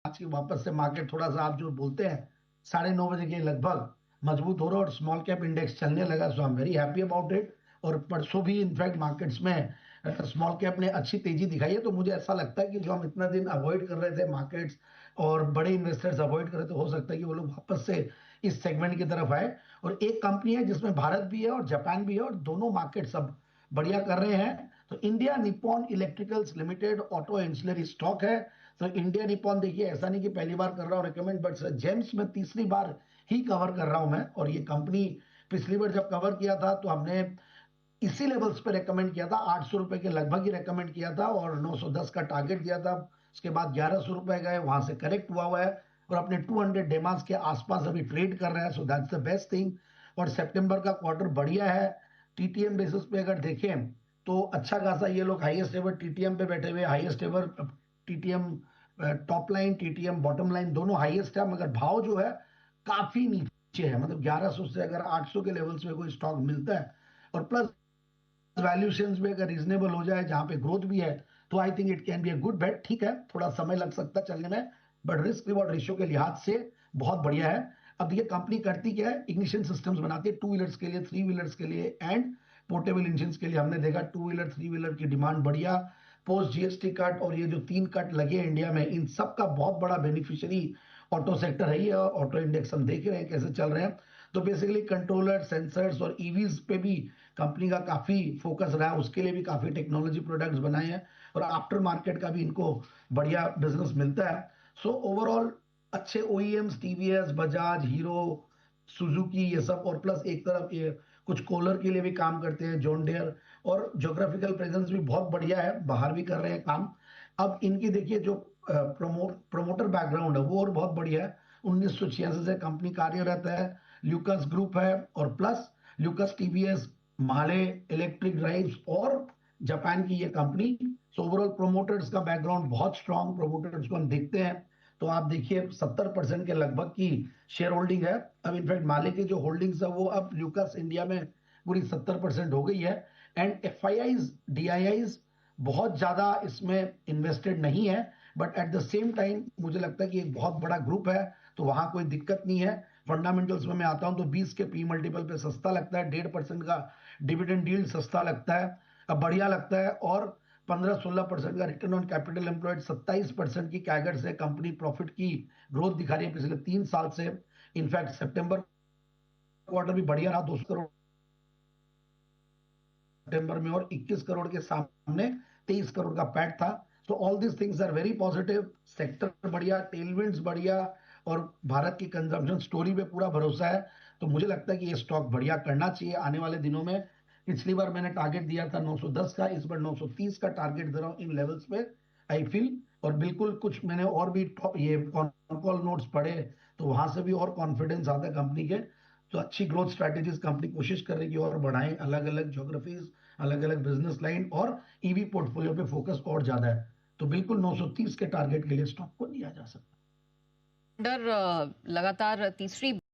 आज की वापस से मार्केट थोड़ा सा आप जो बोलते हैं 9:30 बजे के लगभग मजबूत हो रहा है और स्मॉल कैप इंडेक्स चलने लगा। So I am very happy about it. और परसों भी इनफैक्ट मार्केट्स में स्मॉल कैप ने अच्छी तेजी दिखाई है। तो मुझे ऐसा लगता है कि जो हम इतना दिन अवॉइड कर रहे थे मार्केट्स और बड़े इन्वेस्टर्स अवॉइड कर रहे थे, हो सकता है कि वो लोग वापस से इस सेगमेंट की तरफ आए। और एक कंपनी है जिसमें भारत भी है और जापान भी है और दोनों मार्केट सब बढ़िया कर रहे हैं। तो India Nippon electricals limited auto ancillary stock है। तो इंडिया निप्पॉन देखिए, ऐसा नहीं कि पहली बार कर रहा हूँ रिकमेंड, बट जेम्स में तीसरी बार ही कवर कर रहा हूं मैं। और ये कंपनी पिछली बार जब कवर किया था तो हमने इसी लेवल्स पे रेकमेंड किया था, 800 रुपए के लगभग ही रेकमेंड किया था और 910 का टारगेट दिया था। उसके बाद 1100 रुपए गए, वहां से करेक्ट हुआ है और अपने 200 डेमास के आसपास अभी ट्रेड कर रहा है। So that's the best thing. और सितंबर का क्वार्टर बढ़िया है। टीटीएम बेसिस पे अगर देखें तो अच्छा खासा ये लोग हाईएस्ट एवर टीटीएम पे बैठे हुए, highest ever TTM top line, TTM bottom line दोनों हाईएस्ट है। मगर भाव जो है काफी नीचे है, मतलब 1100 से अगर 800 के लेवल्स में कोई स्टॉक मिलता है और प्लस वैल्यूएशंस भी अगर रीजनेबल हो जाए, जहां पे ग्रोथ भी है, तो I think it can be a good bet. ठीक है, थोड़ा समय लग सकता है चलने में, बट रिस्क रिवॉर्ड रेशियो के लिहाज से बहुत बढ़िया है। अब देखिए कंपनी करती क्या है, इग्निशन सिस्टम्स बनाती है, टू व्हीलर्स के लिए, थ्री व्हीलर्स के लिए एंड पोर्टेबल इंजन के लिए। हमने देखा टू व्हीलर थ्री व्हीलर की डिमांड बढ़िया। पोस्ट जीएसटी कट और ये जो 3 कट लगे हैं इंडिया में, इन सब का बहुत बड़ा बेनिफिशियरी ऑटो सेक्टर है। ये ऑटो इंडेक्स हम देख रहे हैं कैसे चल रहे हैं। तो बेसिकली कंट्रोलर, सेंसर्स और ईवीज पे भी कंपनी का काफी फोकस रहा है, उसके लिए भी काफी टेक्नोलॉजी प्रोडक्ट्स बनाए हैं और आफ्टर मार्केट का भी इनको बढ़िया बिजनेस मिलता है। सो ओवरऑल अच्छे OEMs, TVS, Bajaj, hero, Suzuki, ये सब, और प्लस एक तरफ ये कुछ कोलर के लिए भी काम करते हैं, जॉन डियर। और ज्योग्राफिकल प्रेजेंस भी बहुत बढ़िया है, बाहर भी कर रहे हैं काम। अब इनकी देखिए जो प्रोमोटर बैकग्राउंड है वो और बहुत बढ़िया है। 1986 से कंपनी कार्यरत है। ल्यूकस ग्रुप है और प्लस ल्यूकस टीवीएस, माले इलेक्ट्रिक ड्राइव्स और जापान की ये कंपनी। सो ओवरऑल प्रोमोटर्स का बैकग्राउंड बहुत स्ट्रांग, प्रोमोटर्स को हम देखते हैं तो आप देखिए 70% के लगभग की शेयर होल्डिंग है। अब इनफैक्ट माले की जो होल्डिंग्स है वो अब ल्यूकस इंडिया में पूरी 70% हो गई है। एंड एफआईआईज, डीआईआईज बहुत ज्यादा इसमें इन्वेस्टेड नहीं है, but at the same time मुझे लगता है कि एक बहुत बड़ा ग्रुप है, तो वहां कोई दिक्कत नहीं है। फंडामेंटल्स में मैं आता हूं तो 20 के पी मल्टीपल पे सस्ता लगता है, 1.5% का डिविडेंड यील्ड सस्ता लगता है, अब बढ़िया लगता है। और 15-16% का रिटर्न ऑन कैपिटल एम्प्लॉयड, 27% की कैगर से कंपनी प्रॉफिट की ग्रोथ दिखा रही है पिछले 3 साल से। इनफैक्ट सितंबर क्वार्टर भी बढ़िया रहा, 200 करोड़ सितंबर में और 21 करोड़ के सामने 23 करोड़ का पैट था। तो all this things are very positive. Sector बढ़िया, टेलविंड्स बढ़िया और भारत की कंजम्पशन स्टोरी पे पूरा भरोसा है। तो मुझे लगता है कि ये स्टॉक बढ़िया करना चाहिए आने वाले दिनों में। पिछली बार मैंने टारगेट दिया था 910 का, इस बार 930 का टारगेट दे रहा हूं इन लेवल्स पे, आई फील। और बिल्कुल कुछ मैंने और भी ये कॉल नोट्स पढ़े तो वहां से भी और कॉन्फिडेंस आता है कंपनी के। तो अच्छी ग्रोथ स्ट्रेटेजीज कंपनी कोशिश कर रही है और बढ़ाएं, अलग अलग ज्योग्राफीज, अलग अलग बिजनेस लाइन और ईवी पोर्टफोलियो पे फोकस और ज्यादा है। तो बिल्कुल 930 के टारगेट के लिए स्टॉक को लिया जा सकता है। अंडर लगातार तीसरी